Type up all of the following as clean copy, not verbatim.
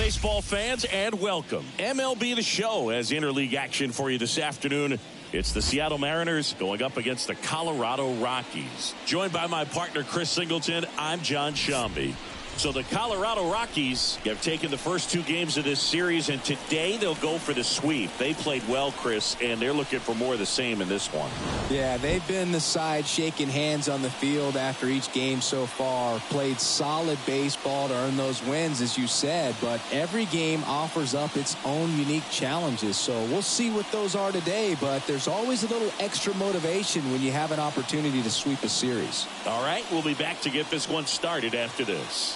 baseball fans, and welcome. MLB The Show has interleague action for you this afternoon. It's the Seattle Mariners going up against the Colorado Rockies. Joined by my partner, Chris Singleton, I'm John Shambi. So the Colorado Rockies have taken the first two games of this series, and today they'll go for the sweep. They played well, Chris, and they're looking for more of the same in this one. Yeah, they've been the side shaking hands on the field after each game so far. Played solid baseball to earn those wins, as you said, but every game offers up its own unique challenges. So we'll see what those are today, but there's always a little extra motivation when you have an opportunity to sweep a series. All right, we'll be back to get this one started after this.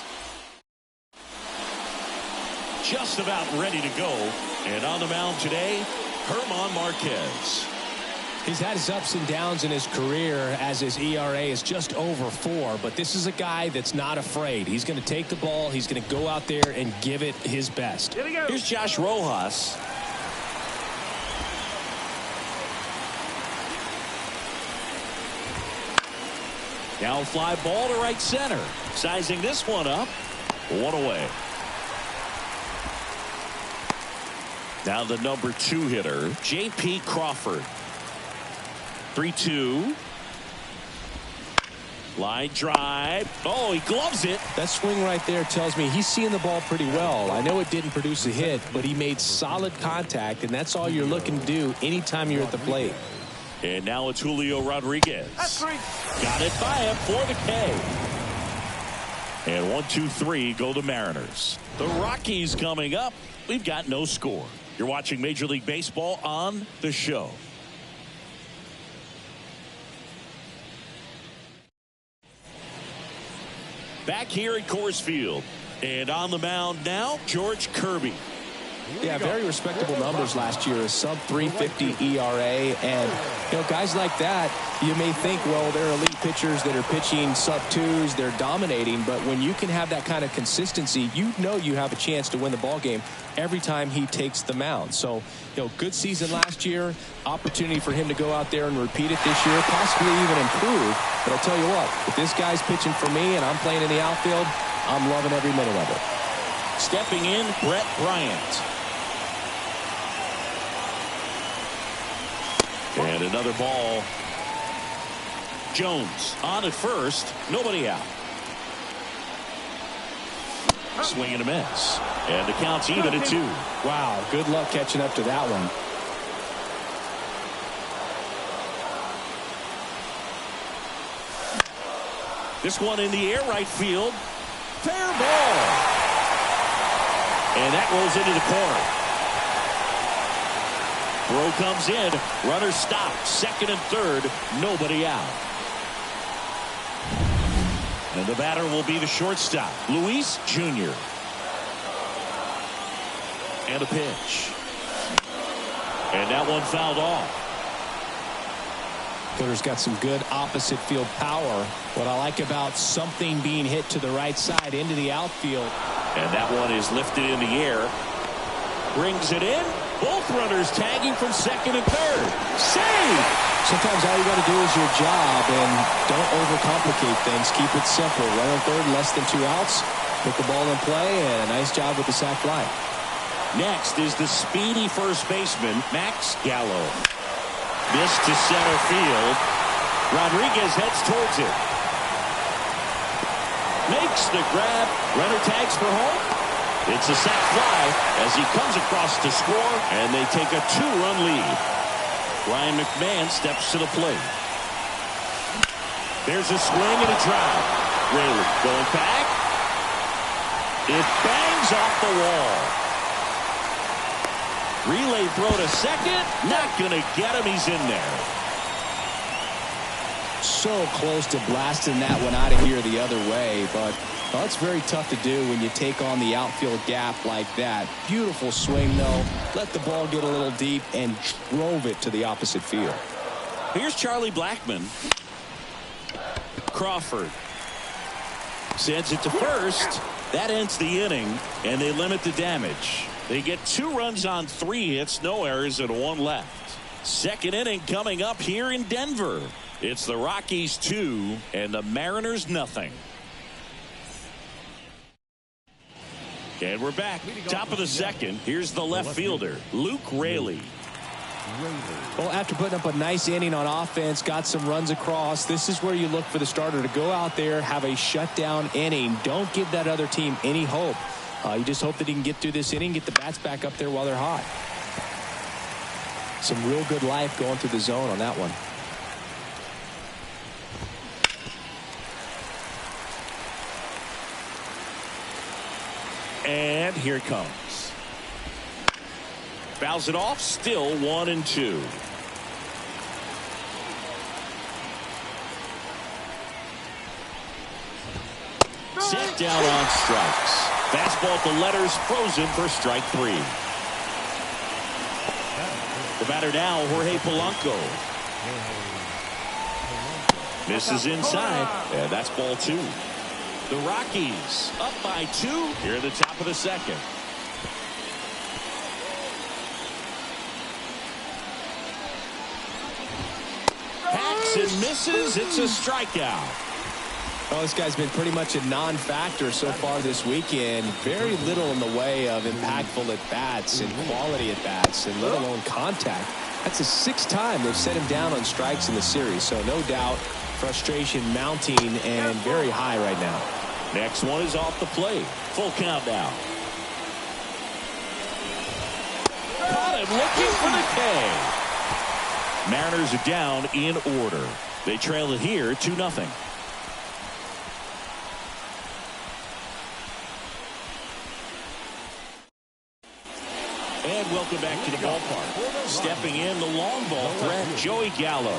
Just about ready to go, and on the mound today, Germán Marquez. He's had his ups and downs in his career as his ERA is just over 4, but this is a guy that's not afraid. He's going to take the ball, he's going to go out there and give it his best. Here's Josh Rojas. Now fly ball to right center. Sizing this one up. One away. Now the number 2 hitter, J.P. Crawford. 3-2. Line drive. Oh, he gloves it. That swing right there tells me he's seeing the ball pretty well. I know it didn't produce a hit, but he made solid contact, and that's all you're looking to do anytime you're at the plate. And now it's Julio Rodriguez. Got it by him for the K. And 1-2-3 go the Mariners. The Rockies coming up. We've got no score. You're watching Major League Baseball on The Show. Back here at Coors Field. And on the mound now, George Kirby. Yeah, very respectable numbers last year. A sub 350 ERA. And, you know, guys like that, you may think, well, they're elite pitchers that are pitching sub 2s. They're dominating. But when you can have that kind of consistency, you know you have a chance to win the ball game every time he takes the mound. So, you know, good season last year. Opportunity for him to go out there and repeat it this year, possibly even improve. But I'll tell you what, if this guy's pitching for me and I'm playing in the outfield, I'm loving every minute of it. Stepping in, Brett Bryant. And another ball. Jones on at first. Nobody out. Swing and a miss. And the count's even at 2. Wow, good luck catching up to that one. This one in the air, right field. Fair ball. And that rolls into the corner. Throw comes in. Runner stopped. Second and third. Nobody out. And the batter will be the shortstop, Luis Jr. And a pitch. And that one fouled off. Hitter's got some good opposite field power. What I like about something being hit to the right side into the outfield. And that one is lifted in the air. Brings it in. Both runners tagging from second and third. Save! Sometimes all you got to do is your job and don't overcomplicate things. Keep it simple. Runner third, less than 2 outs. Put the ball in play, and a nice job with the sac fly. Next is the speedy first baseman, Max Gallo. Missed to center field. Rodriguez heads towards it. Makes the grab. Runner tags for home. It's a sac fly as he comes across to score, and they take a 2-run lead. Ryan McMahon steps to the plate. There's a swing and a drive. Raley going back. It bangs off the wall. Relay throw to second. Not going to get him. He's in there. So close to blasting that one out of here the other way, but well, it's very tough to do when you take on the outfield gap like that. Beautiful swing, though. Let the ball get a little deep and drove it to the opposite field. Here's Charlie Blackmon. Crawford sends it to first. That ends the inning, and they limit the damage. They get 2 runs on 3 hits, no errors, and 1 left. Second inning coming up here in Denver. It's the Rockies 2 and the Mariners nothing. And we're back. Top of the second. Here's the left fielder, Luke Raley. Well, after putting up a nice inning on offense, got some runs across, this is where you look for the starter to go out there, have a shutdown inning. Don't give that other team any hope. You just hope that he can get through this inning, get the bats back up there while they're hot. Some real good life going through the zone on that one. And here it comes. Fouls it off, still 1-2. Set down on strikes. Fastball at the letters, frozen for strike 3. The batter now, Jorge Polanco. Misses inside, and that's ball 2. The Rockies up by 2 here at the top of the second. Hacks and misses. It's a strikeout. Well, this guy's been pretty much a non-factor so far this weekend. Very little in the way of impactful at-bats and quality at-bats, and let alone contact. That's the 6th time they've set him down on strikes in the series. So no doubt frustration mounting and very high right now. Next one is off the plate. Full count now. Caught him looking for the K. Mariners are down in order. They trail it here 2-0. And welcome back to the ballpark. Stepping in the long ball threat, Joey Gallo.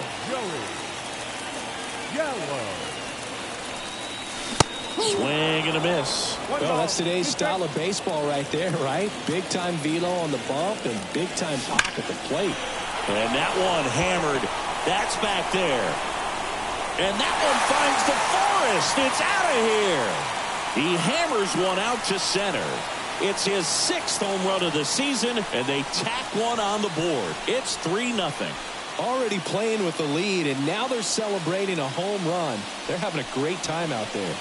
Swing and a miss. Well, that's today's style of baseball right there, right? Big time velo on the bump and big time pop at the plate. And that one hammered. That's back there. And that one finds the forest. It's out of here. He hammers one out to center. It's his 6th home run of the season, and they tack one on the board. It's 3-0. Already playing with the lead, and now they're celebrating a home run. They're having a great time out there.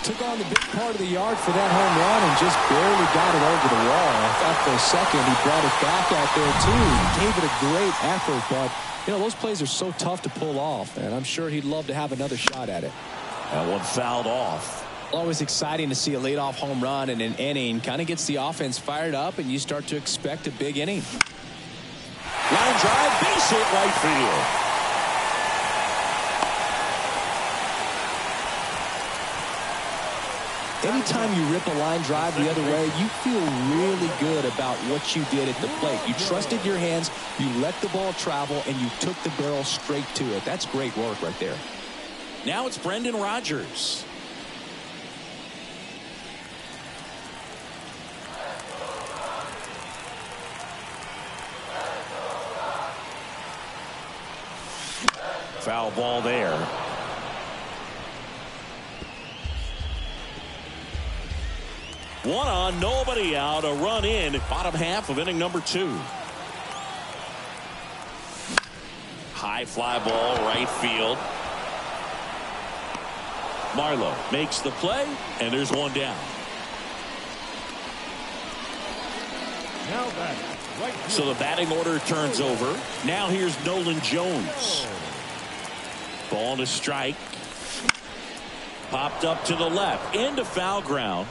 Took on the big part of the yard for that home run and just barely got it over the wall. I thought for a second he brought it back out there too. He gave it a great effort, but you know, those plays are so tough to pull off, and I'm sure he'd love to have another shot at it. That one fouled off. Always exciting to see a leadoff home run in an inning. Kind of gets the offense fired up, and you start to expect a big inning. Line drive, base hit right field. Anytime you rip a line drive the other way, you feel really good about what you did at the plate. You trusted your hands, you let the ball travel, and you took the barrel straight to it. That's great work right there. Now it's Brendan Rodgers. Foul ball there. One on, nobody out, a run in, bottom half of inning number 2. High fly ball, right field. Marlowe makes the play, and there's one down. Now back, right field. So the batting order turns over. Now here's Nolan Jones. Ball to strike. Popped up to the left, into foul ground.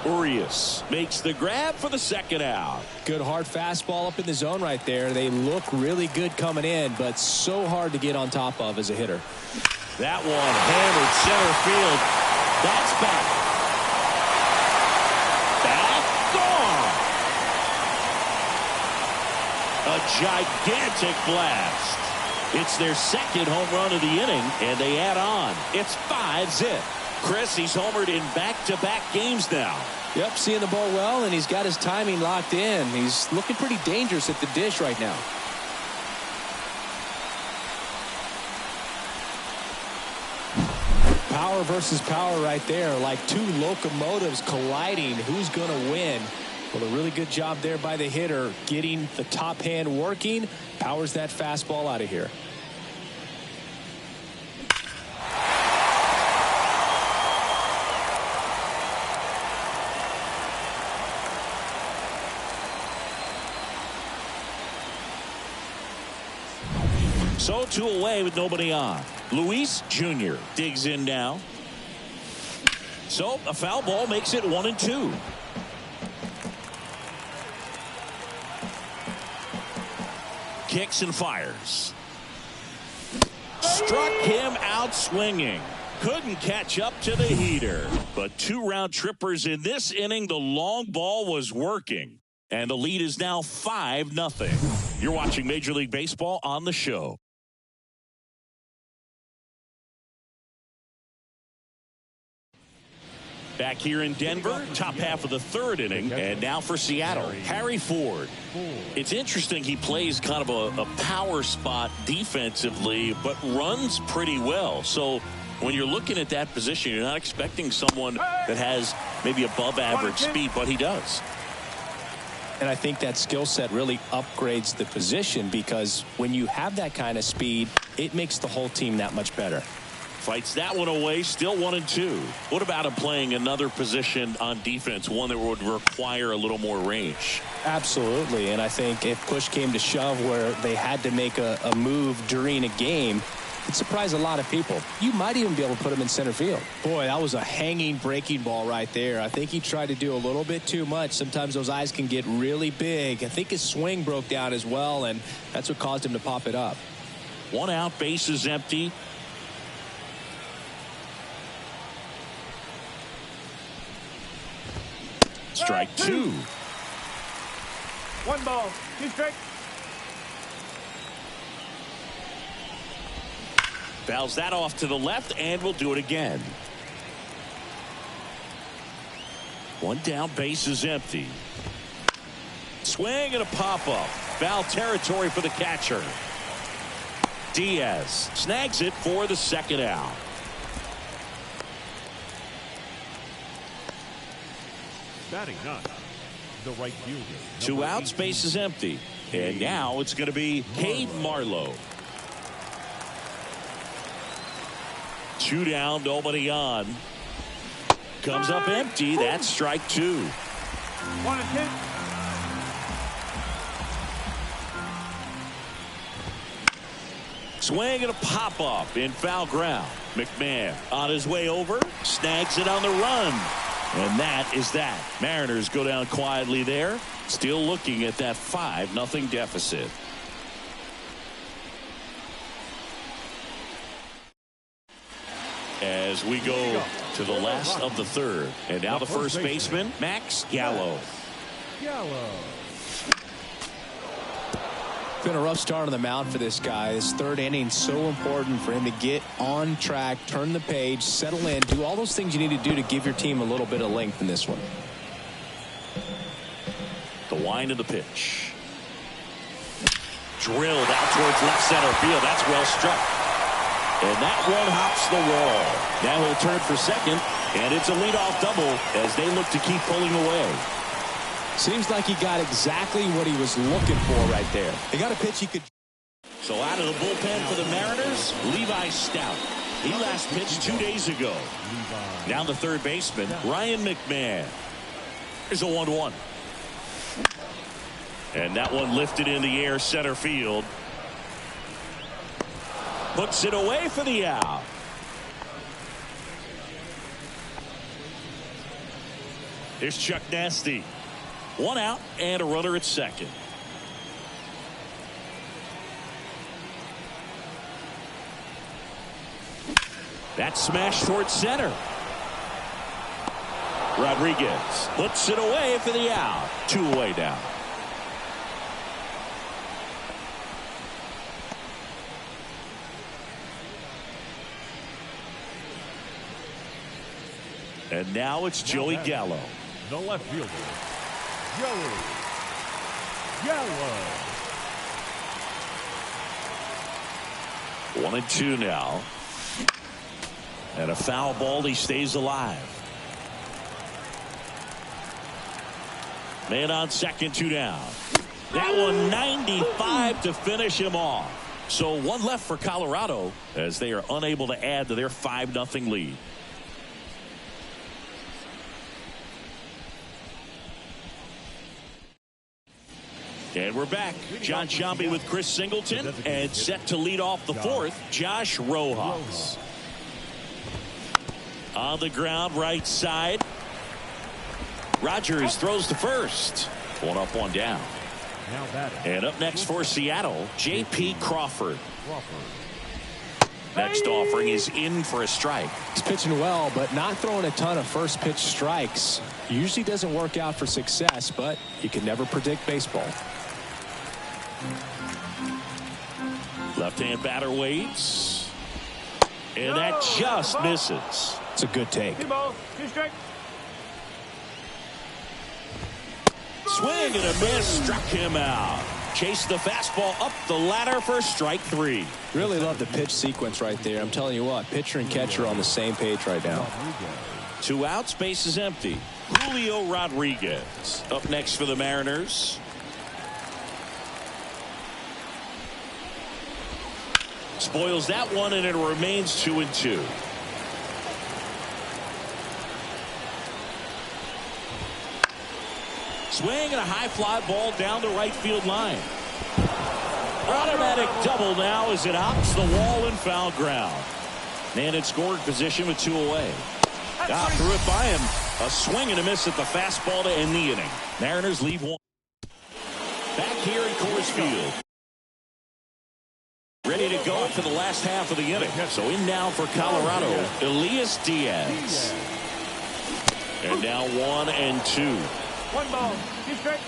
Urias makes the grab for the second out. Good hard fastball up in the zone right there. They look really good coming in, but so hard to get on top of as a hitter. That one hammered center field. That's back. Back gone. A gigantic blast. It's their 2nd home run of the inning, and they add on. It's 5-zip. Chris, he's homered in back-to-back games now. Yep, seeing the ball well, and he's got his timing locked in. He's looking pretty dangerous at the dish right now. Power versus power right there, like 2 locomotives colliding. Who's going to win? Well, a really good job there by the hitter, getting the top hand working. Powers that fastball out of here. So 2 away with nobody on. Luis Jr. digs in now. So a foul ball makes it 1-2. Kicks and fires. Struck him out swinging. Couldn't catch up to the heater. But 2 round trippers in this inning. The long ball was working. And the lead is now 5-0. You're watching Major League Baseball on the show. Back here in Denver, top half of the 3rd inning, and now for Seattle, Harry Ford. It's interesting, he plays kind of a power spot defensively, but runs pretty well. So when you're looking at that position, you're not expecting someone that has maybe above average speed, but he does. And I think that skill set really upgrades the position, because when you have that kind of speed, it makes the whole team that much better. Fights that one away, still 1-2. What about him playing another position on defense, one that would require a little more range? Absolutely, and I think if push came to shove where they had to make a move during a game, it'd surprise a lot of people. You might even be able to put him in center field. Boy, that was a hanging breaking ball right there. I think he tried to do a little bit too much. Sometimes those eyes can get really big. I think his swing broke down as well, and that's what caused him to pop it up. 1 out, bases empty. Strike 2. 1 ball, 2 strikes. Fouls that off to the left, and we'll do it again. 1 down, bases empty. Swing and a pop-up. Foul territory for the catcher. Diaz snags it for the 2nd out. Batting 9, the right fielder. 2 outs, bases empty. And now it's going to be Cade Marlowe. 2 down, nobody on. Comes up empty. That's strike 2. 1-10. Swing and a pop-up in foul ground. McMahon on his way over. Snags it on the run. And that is that. Mariners go down quietly there. Still looking at that 5-0 deficit. As we go to the last of the 3rd. And now the first baseman, Max Gallo. Been a rough start on the mound for this guy. This 3rd inning so important for him to get on track, turn the page, settle in, do all those things you need to do to give your team a little bit of length in this one. The wind of the pitch. Drilled out towards left center field. That's well struck. And that one hops the wall. Now he'll turn for 2nd, and it's a leadoff double as they look to keep pulling away. Seems like he got exactly what he was looking for right there. They got a pitch he could. So out of the bullpen for the Mariners, Levi Stout. He last pitched 2 days ago. Now the 3rd baseman, Ryan McMahon. Here's a 1-1. And that one lifted in the air, center field. Puts it away for the out. Here's Chuck Nasty. 1 out and a runner at 2nd. That's smashed towards center. Rodriguez puts it away for the out. 2 away now. And now it's Joey Gallo. The left fielder, Joey Gallo. 1-2 now. And a foul ball. He stays alive. Man on 2nd, 2 down. That one 95 to finish him off. So 1 left for Colorado as they are unable to add to their 5-0 lead. And we're back. John Shambi with Chris Singleton, and set to lead off the fourth, Josh Rojas. On the ground, right side. Rogers throws to first. One up, one down. And up next for Seattle, J.P. Crawford. Next offering is in for a strike. He's pitching well, but not throwing a ton of first pitch strikes. Usually doesn't work out for success, but you can never predict baseball. Left-hand batter waits. And that just misses. It's a good take. Swing and a miss, struck him out. Chased the fastball up the ladder for strike three. Really love the pitch sequence right there. I'm telling you what, pitcher and catcher are on the same page right now. 2 outs, base is empty. Julio Rodriguez up next for the Mariners. Spoils that one, and it remains 2-2. Swing and a high fly ball down the right field line. Automatic double now as it hops the wall and foul ground. And in scoring position with 2 away. Threw it by him. A swing and a miss at the fastball to end the inning. Mariners leave 1. Back here in Coors Field. Ready to go for the last half of the inning. So in now for Colorado, Elias Diaz. And now 1-2. 1 ball, 2 strikes.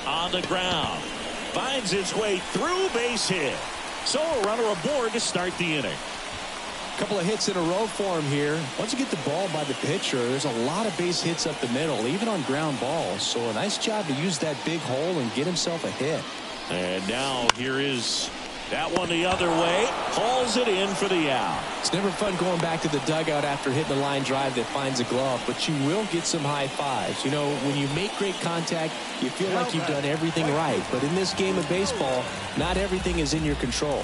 On the ground. Finds its way through, base hit. So a runner aboard to start the inning. A couple of hits in a row for him here. Once you get the ball by the pitcher, there's a lot of base hits up the middle, even on ground balls. So a nice job to use that big hole and get himself a hit. And now here is that one the other way. Hauls it in for the out. It's never fun going back to the dugout after hitting a line drive that finds a glove, but you will get some high fives. You know, when you make great contact, you feel like you've done everything right. But in this game of baseball, not everything is in your control.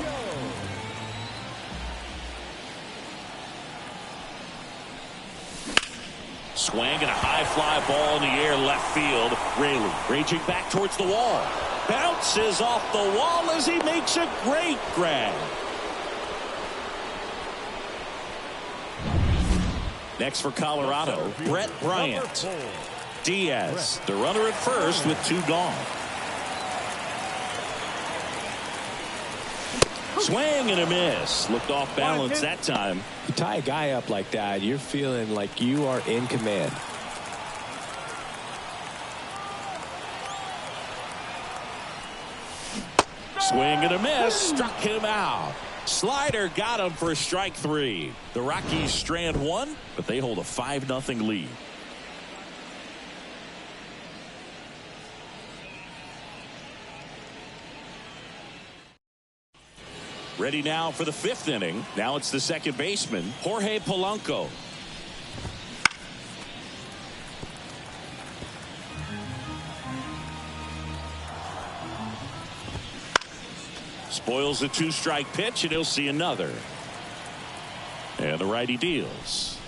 Swing and a high fly ball in the air left field. Raley raging back towards the wall. Bounces off the wall as he makes a great grab. Next for Colorado, Brett Bryant. Diaz, the runner at first with 2 gone. Swing and a miss. Looked off balance that time. You tie a guy up like that, you're feeling like you are in command. Swing and a miss. Struck him out. Slider got him for strike 3. The Rockies strand 1, but they hold a 5-0 lead. Ready now for the 5th inning. Now it's the second baseman, Jorge Polanco. Spoils the 2-strike pitch, and he'll see another. And the righty deals.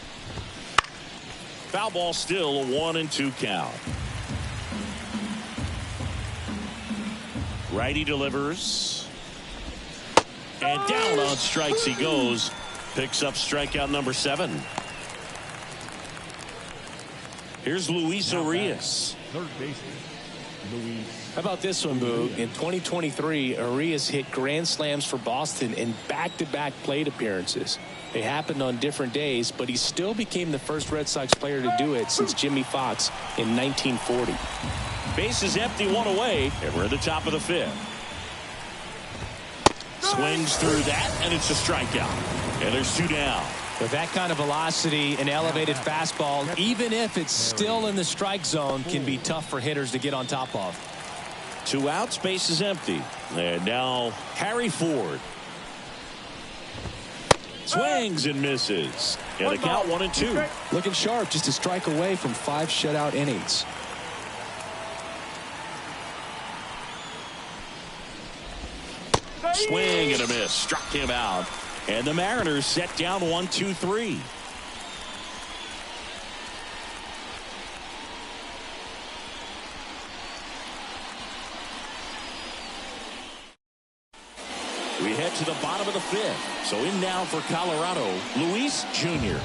Foul ball, still a 1-2 count. Righty delivers. And down on strikes he goes. Picks up strikeout number 7. Here's Luis Urias. Third baseman, Luis. How about this one, Boog? In 2023, Urias hit grand slams for Boston in back-to-back plate appearances. They happened on different days, but he still became the first Red Sox player to do it since Jimmy Fox in 1940. Base is empty, 1 away, and we're at the top of the 5th. Swings through that, and it's a strikeout. And there's 2 down. With that kind of velocity, an elevated fastball, even if it's still in the strike zone, can be tough for hitters to get on top of. 2 outs, base is empty. And now Harry Ford. Swings and misses. And the count 1-2. Looking sharp, just a strike away from 5 shutout innings. Swing and a miss. Struck him out. And the Mariners set down 1-2-3. We head to the bottom of the fifth. So in now for Colorado, Luis Jr.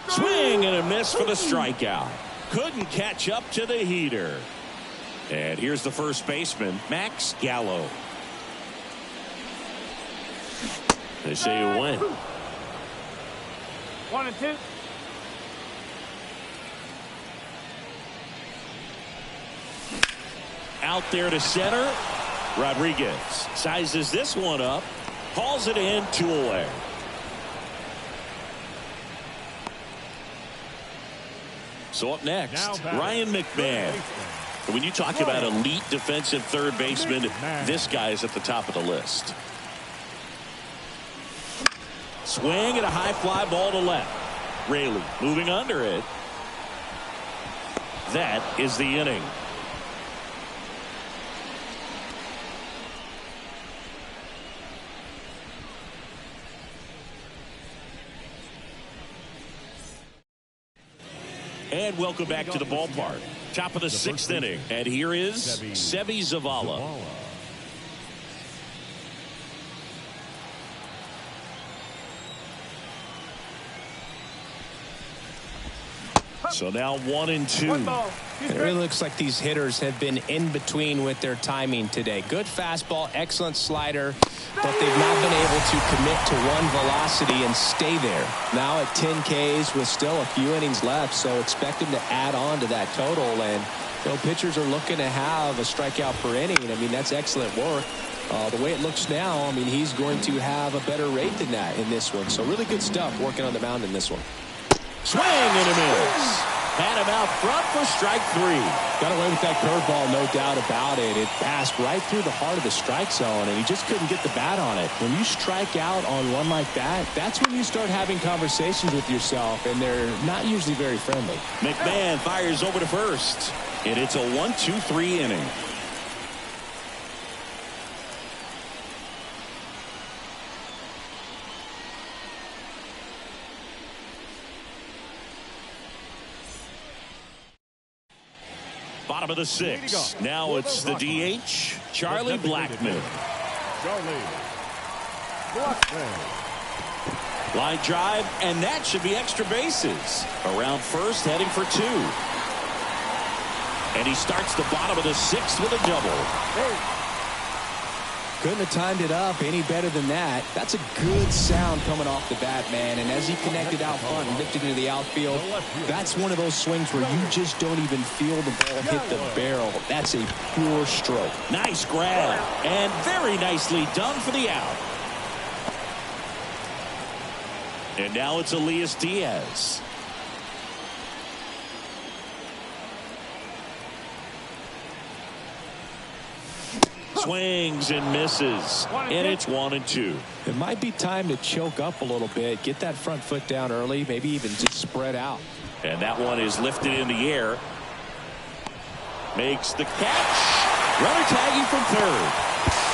Swing and a miss for the strikeout. Couldn't catch up to the heater. And here's the first baseman, Max Gallo. They say you win. 1-2. Out there to center. Rodriguez sizes this one up. Hauls it in, 2 away. So up next, Ryan McMahon. When you talk about elite defensive third baseman, this guy is at the top of the list. Swing and a high fly ball to left. Raley moving under it. That is the inning. And welcome back to the ballpark. Top of the 6th inning. And here is Seby Zavala. So now 1-2. It really looks like these hitters have been in between with their timing today. Good fastball, excellent slider, but they've not been able to commit to one velocity and stay there. Now at 10 Ks with still a few innings left, so expect him to add on to that total. And pitchers are looking to have a strikeout per inning. I mean, that's excellent work. The way it looks now, I mean, he's going to have a better rate than that in this one. So really good stuff working on the mound in this one. Swing and a miss. Had him out front for strike 3. Got away with that curveball, no doubt about it. It passed right through the heart of the strike zone, and he just couldn't get the bat on it. When you strike out on one like that, that's when you start having conversations with yourself, and they're not usually very friendly. McMahon fires over to first, and it's a 1-2-3 inning. Bottom of the 6th. Now it's the DH, Charlie Blackmon. Line drive, and that should be extra bases. Around first, heading for 2. And he starts the bottom of the 6th with a double. Couldn't have timed it up any better than that. That's a good sound coming off the bat, man. And as he connected out front and lifted into the outfield, that's one of those swings where you just don't even feel the ball hit the barrel. That's a pure stroke. Nice grab, and very nicely done for the out. And now it's Elias Diaz. Swings and misses, and it's 1-2. It might be time to choke up a little bit, get that front foot down early, maybe even just spread out. And that one is lifted in the air. Makes the catch. Runner tagging from third.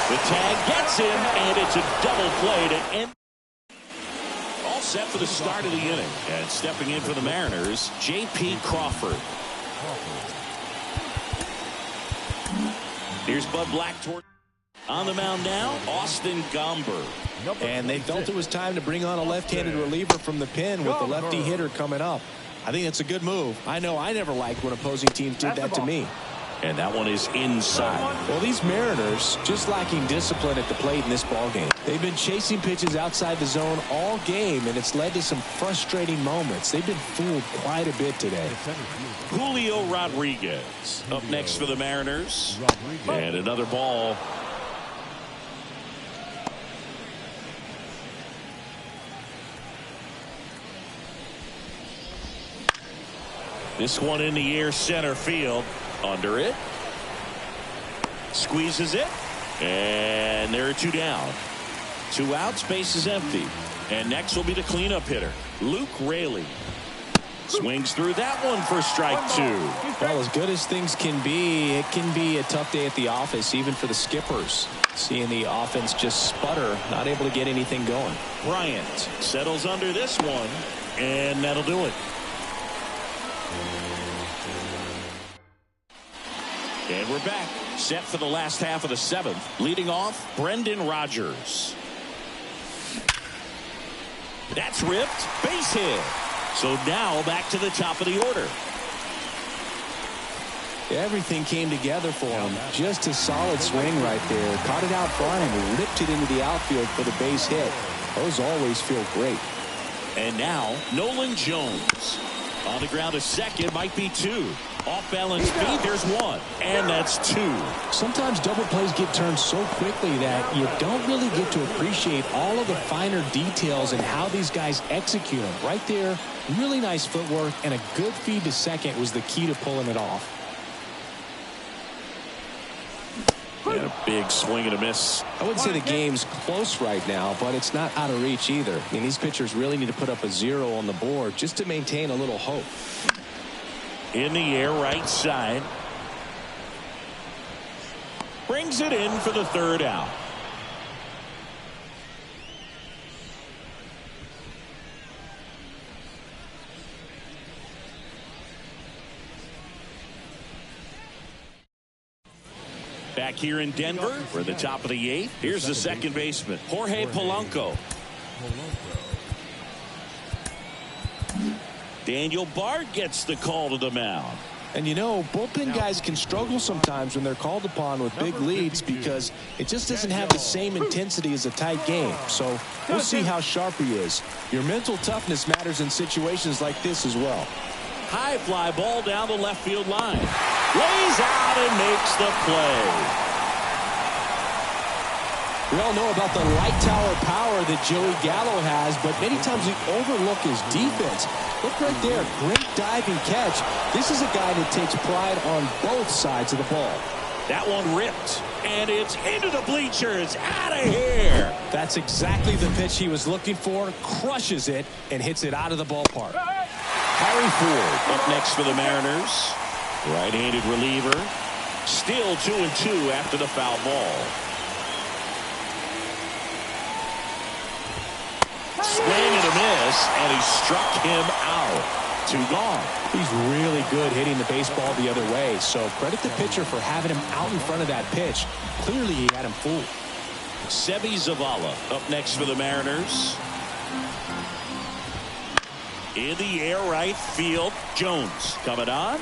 The tag gets him, and it's a double play to end. All set for the start of the inning. And stepping in for the Mariners, J.P. Crawford. Here's Bud Black toward on the mound now, Austin Gomber. And they felt it was time to bring on a left-handed reliever from the pen with the lefty hitter coming up. I think it's a good move. I know I never liked when opposing teams did that to me. And that one is inside. Well, these Mariners just lacking discipline at the plate in this ballgame. They've been chasing pitches outside the zone all game, and it's led to some frustrating moments. They've been fooled quite a bit today. Julio Rodriguez up next for the Mariners. And another ball. This one in the air, center field. Under it. Squeezes it. And there are 2 down. 2 outs, base is empty. And next will be the cleanup hitter, Luke Raley. Swings through that one for strike 2. Well, as good as things can be, it can be a tough day at the office, even for the skippers. Seeing the offense just sputter, not able to get anything going. Bryant settles under this one, and that'll do it. And we're back. Set for the last half of the seventh. Leading off, Brendan Rodgers. That's ripped. Base hit. So now back to the top of the order. Everything came together for him. Just a solid swing right there. Caught it out front and ripped it into the outfield for the base hit. Those always feel great. And now, Nolan Jones. On the ground, a second, might be two. Off balance feet, there's one. And that's two. Sometimes double plays get turned so quickly that you don't really get to appreciate all of the finer details and how these guys execute them. Right there, really nice footwork, and a good feed to second was the key to pulling it off. And a big swing and a miss. I wouldn't say the game's close right now, but it's not out of reach either. I mean, these pitchers really need to put up a 0 on the board just to maintain a little hope. In the air, right side. Brings it in for the third out. Back here in Denver, we're at the top of the 8th. Here's the second baseman, Jorge Polanco. Daniel Bard gets the call to the mound. And you know, bullpen guys can struggle sometimes when they're called upon with big leads because it just doesn't have the same intensity as a tight game. So we'll see how sharp he is. Your mental toughness matters in situations like this as well. High fly ball down the left field line. Lays out and makes the play. We all know about the light tower power that Joey Gallo has, but many times we overlook his defense. Look right there, great diving catch. This is a guy that takes pride on both sides of the ball. That one ripped, and it's into the bleachers. Out of here. That's exactly the pitch he was looking for. Crushes it and hits it out of the ballpark. Harry Ford up next for the Mariners. Right-handed reliever. Still 2-2 after the foul ball. Swing and a miss, and he struck him out. 2 gone. He's really good hitting the baseball the other way, so credit the pitcher for having him out in front of that pitch. Clearly he had him fooled. Seby Zavala up next for the Mariners. In the air, right field. Jones coming on.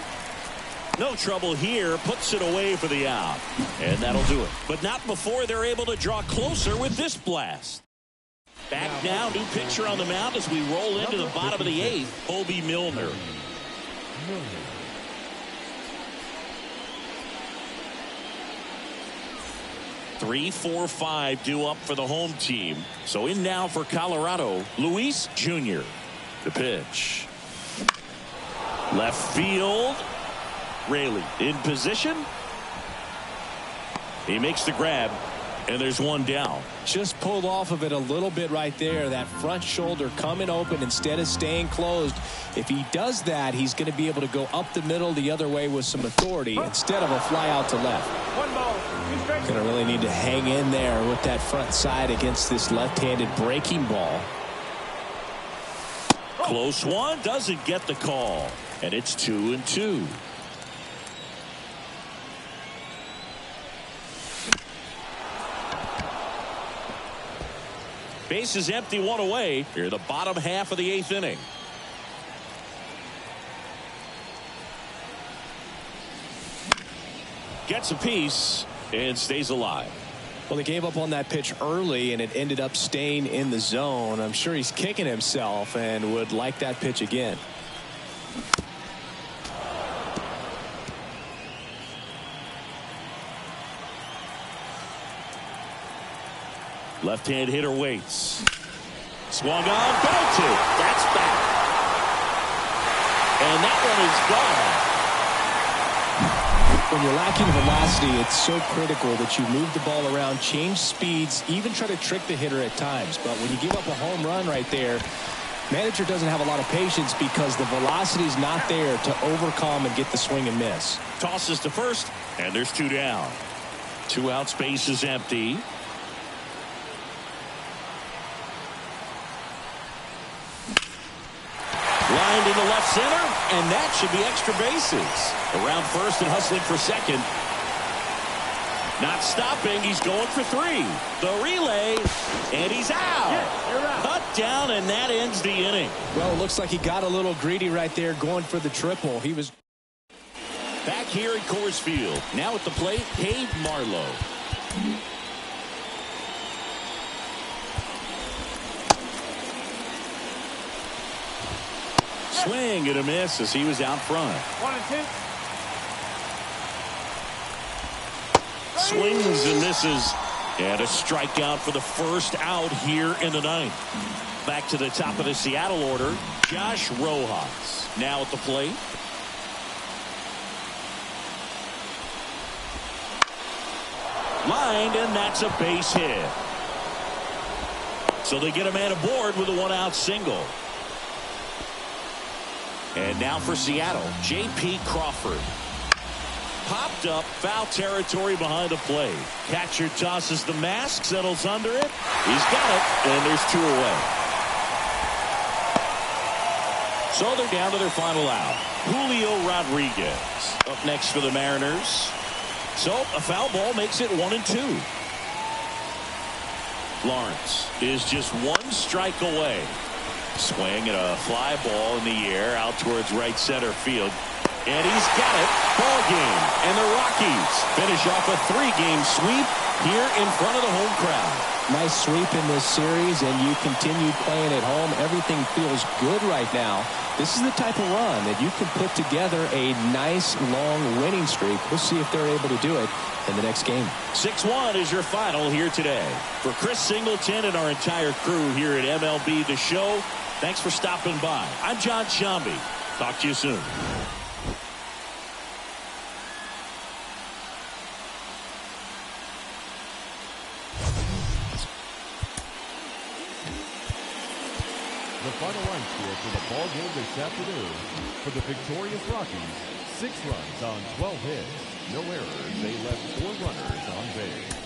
No trouble here. Puts it away for the out. And that'll do it. But not before they're able to draw closer with this blast. Back now, new pitcher on the mound as we roll into the bottom of the 8th. Bobby Milner. 3, 4, 5 due up for the home team. So in now for Colorado, Luis Jr. The pitch. Left field. Raley in position. He makes the grab, and there's one down. Just pulled off of it a little bit right there. That front shoulder coming open instead of staying closed. If he does that, he's going to be able to go up the middle the other way with some authority instead of a fly out to left. 1 ball. Going to really need to hang in there with that front side against this left-handed breaking ball. Close one, doesn't get the call, and it's 2-2. Base is empty, 1 away. Here the bottom half of the 8th inning. Gets a piece and stays alive. Well, they gave up on that pitch early, and it ended up staying in the zone. I'm sure he's kicking himself and would like that pitch again. Left-hand hitter waits. Swung on, belted. That's back. And that one is gone. When you're lacking velocity, it's so critical that you move the ball around, change speeds, even try to trick the hitter at times. But when you give up a home run right there, manager doesn't have a lot of patience because the velocity is not there to overcome and get the swing and miss. Tosses to first, and there's 2 down. 2 out, space is empty. Lined into left center, and that should be extra bases. Around first and hustling for second. Not stopping. He's going for three. The relay, and he's out. Yeah, you're out. Cut down, and that ends the inning. Well, it looks like he got a little greedy right there going for the triple. He was back here at Coors Field. Now at the plate, Cade Marlowe. Swing and a miss as he was out front. 1-2. Swings and misses. And a strikeout for the first out here in the ninth. Back to the top of the Seattle order, Josh Rojas. Now at the plate. Lined, and that's a base hit. So they get a man aboard with a one-out single. And now for Seattle, J.P. Crawford. Popped up, foul territory behind the plate. Catcher tosses the mask, settles under it. He's got it, and there's two away. So they're down to their final out. Julio Rodriguez up next for the Mariners. So a foul ball makes it 1-2. Lawrence is just one strike away. Swing and a fly ball in the air out towards right center field. And he's got it. Ball game. And the Rockies finish off a 3-game sweep here in front of the home crowd. nice sweep in this series, and you continue playing at home. Everything feels good right now. This is the type of run that you can put together a nice long winning streak. We'll see if they're able to do it in the next game. 6-1 is your final here today. For Chris Singleton and our entire crew here at MLB The Show, thanks for stopping by. I'm John Shambi. Talk to you soon. The final line score for the ball game this afternoon. For the victorious Rockies, 6 runs on 12 hits. No errors. They left 4 runners on base.